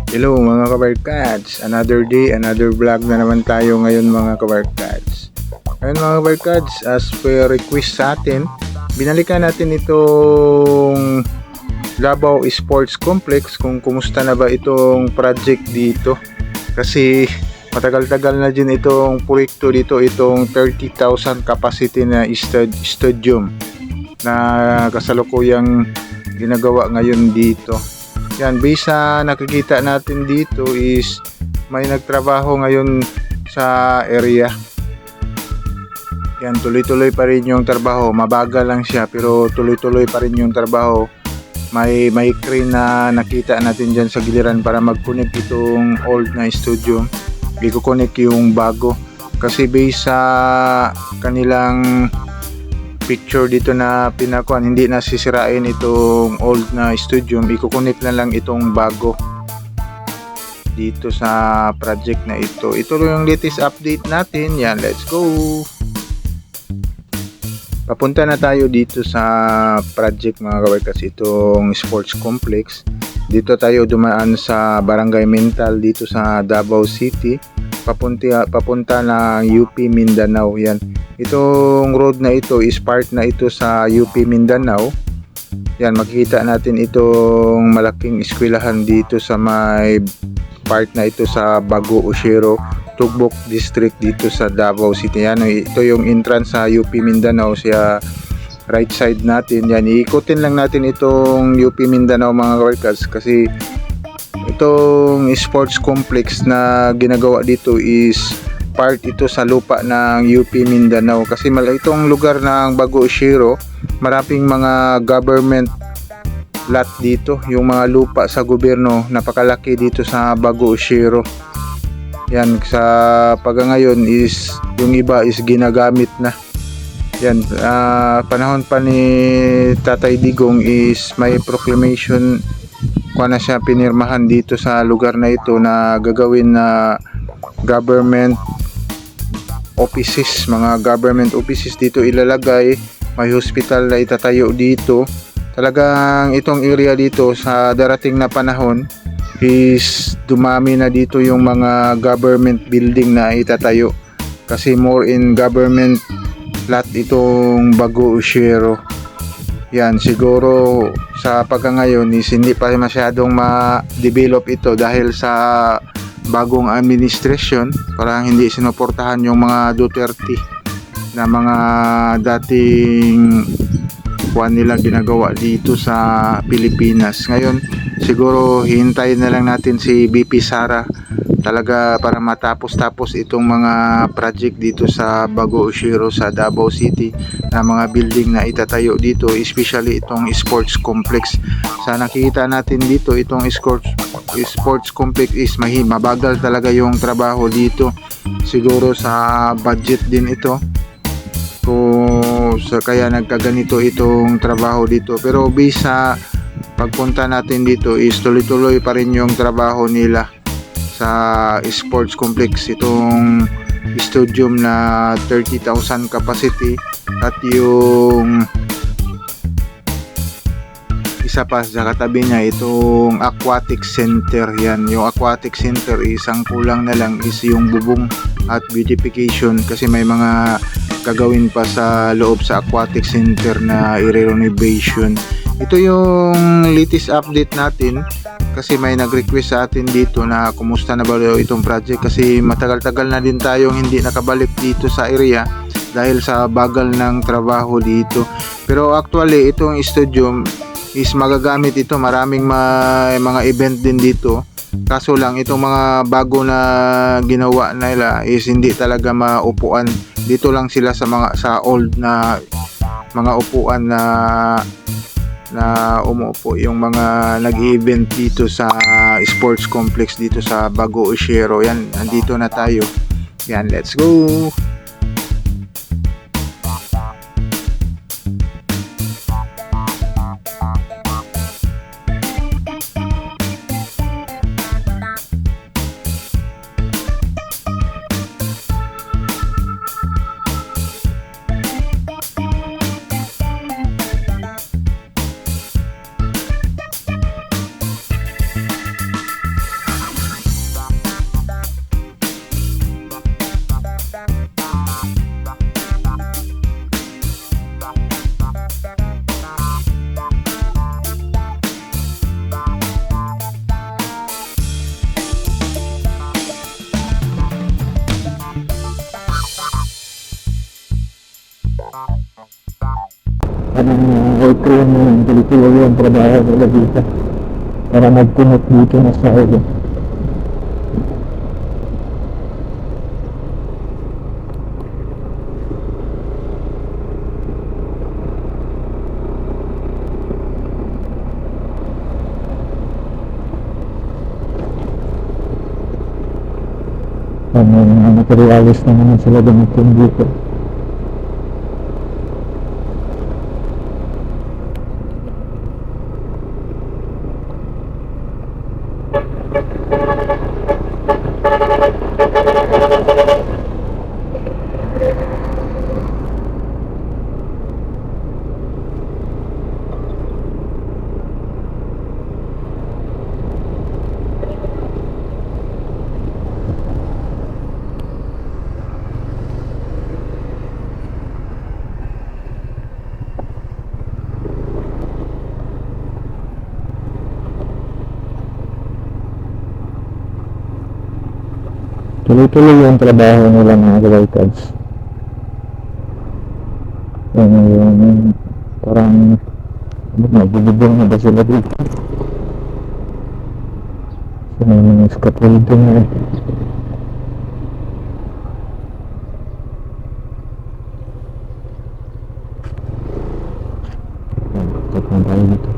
Hello mga kabarkads, another day, another vlog na naman tayo ngayon mga kabarkads. Ngayon mga kabarkads, as per request sa atin, binalikan natin itong Davao Sports Complex kung kumusta na ba itong project dito. Kasi matagal-tagal na din itong proyekto dito, itong 30,000 capacity na stadium na kasalukuyang ginagawa ngayon dito. Yan, based sa nakikita natin dito is may nagtrabaho ngayon sa area. Yan, tuloy-tuloy pa rin yung trabaho. Mabagal lang siya pero tuloy-tuloy pa rin yung trabaho. May crane na nakita natin dyan sa giliran para mag-connect itong old na studio. I-connect yung bago. Kasi based sa kanilang picture dito na pinakuan, hindi na sisirain itong old na studio, i-connect na lang itong bago dito sa project na ito. Ito yung latest update natin. Yan, let's go. Papunta na tayo dito sa project mga kabarkas, itong sports complex. Dito tayo dumaan sa Barangay Mental dito sa Davao City. Papunta na UP Mindanao. Yan, itong road na ito is part na ito sa UP Mindanao. Yan, makikita natin itong malaking eskwelahan dito sa may part na ito sa Bago Oshero, Tugbok District dito sa Davao City. Yan, ito yung entrance sa UP Mindanao sa right side natin. Yan, iikutin lang natin itong UP Mindanao mga kabarkas kasi itong sports complex na ginagawa dito is part ito sa lupa ng UP Mindanao kasi itong lugar ng Bago Oshero, maraming mga government lot dito, yung mga lupa sa gobyerno, napakalaki dito sa Bago Oshero. Yan, sa ngayon is yung iba is ginagamit na. Yan, panahon pa ni Tatay Digong is may proclamation na siya pinirmahan dito sa lugar na ito na gagawin na government offices, mga government offices dito ilalagay. May hospital na itatayo dito. Talagang itong area dito sa darating na panahon is dumami na dito yung mga government building na itatayo kasi more in government lot itong Bago Oshero. Yan, siguro sa ngayon is hindi pa masyadong ma-develop ito dahil sa bagong administration, parang hindi sinuportahan yung mga Duterte na mga dating kuwan nila ginagawa dito sa Pilipinas. Ngayon siguro hintayin na lang natin si BP Sara talaga para matapos itong mga project dito sa Bago Oshero sa Davao City na mga building na itatayo dito, especially itong sports complex. Sa nakikita natin dito, itong sports complex is mabagal talaga yung trabaho dito. Siguro sa budget din ito. Kaya nagkaganito itong trabaho dito. Pero based sa pagpunta natin dito is tuloy-tuloy pa rin yung trabaho nila sa sports complex, itong stadium na 30,000 capacity at yung isa pa sa katabi niya itong aquatic center. Yan, yung aquatic center isang kulang na lang is yung bubong at beautification kasi may mga gagawin pa sa loob sa aquatic center na i-renovation. Ito yung latest update natin kasi may nag-request sa atin dito na kumusta na ba itong project kasi matagal-tagal na din tayong hindi nakabalik dito sa area dahil sa bagal ng trabaho dito. Pero actually itong studio is magagamit ito, maraming mga event din dito. Kaso lang itong mga bago na ginawa nila is hindi talaga maupuan. Dito lang sila sa old na mga upuan na umuupo yung mga nag-event dito sa sports complex dito sa Bago Oshero. Yan, nandito na tayo. Yan, let's go. ng auto yung tuloy-tuloy yung trabaho nila dito para mag-connect dito na sa auto. May mga materialis na naman sila gamitin dito. Tuloy-tuloy yung trabaho nila mga kabarkads. Yung parang nabububong na ba sila dito? So may mga scaffolding na eh. Cut na tayo dito.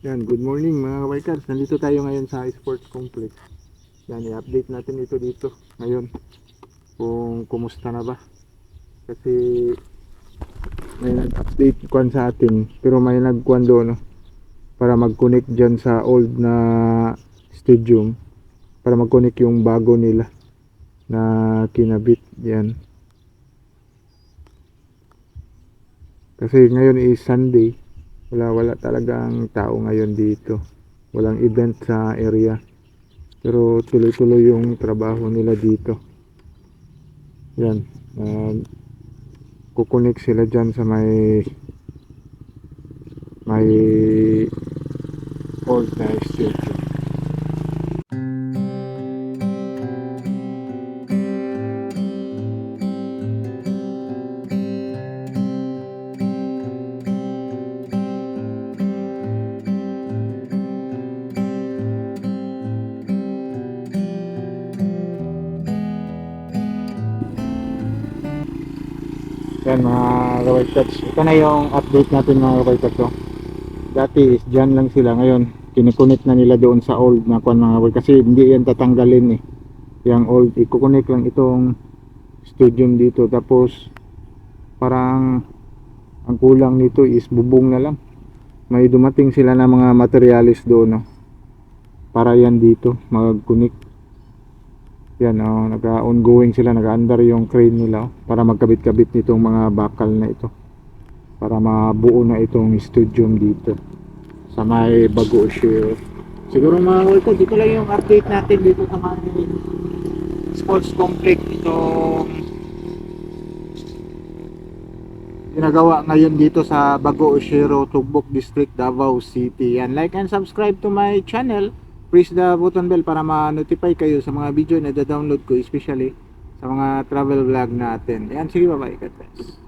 Yan, good morning mga kabikers. Nandito tayo ngayon sa sports complex. Yan, i-update natin ito dito ngayon kung kumusta na ba. Kasi may nag-update kwan sa atin, pero may nagkwan doon, no? Para mag-connect dyan sa old na stadium, para mag-connect yung bago nila na kinabit. Yan. Kasi ngayon is Sunday. Wala talagang tao ngayon dito, walang event sa area, pero tuloy-tuloy yung trabaho nila dito. Yan, kukunik sila dyan sa may old na stadium. Yan mga kabarkads, ito na yung update natin mga kabarkads. So, dati is dyan lang sila, ngayon kinikunik na nila doon sa old na kwan mga kabarkads, kasi hindi yan tatanggalin eh. Yung old, ikukunik lang itong stadium dito, tapos parang ang kulang nito is bubong na lang. May dumating sila na mga materialis doon, no? Para yan dito magkunik. Yan, nag-ongoing sila, nag-under yung crane nila para magkabit-kabit nitong mga bakal na ito. Para mabuo na itong studium dito sa may Bago Share. Siguro mga ito, dito lang yung update natin dito sa mga sports complex itong ginagawa ngayon dito sa Bago Oshiro, Tugbok District, Davao City. Yan, like and subscribe to my channel. Press the button bell para ma-notify kayo sa mga video na da-download ko, especially sa mga travel vlog natin. Yan, sige, bye-bye. God bless.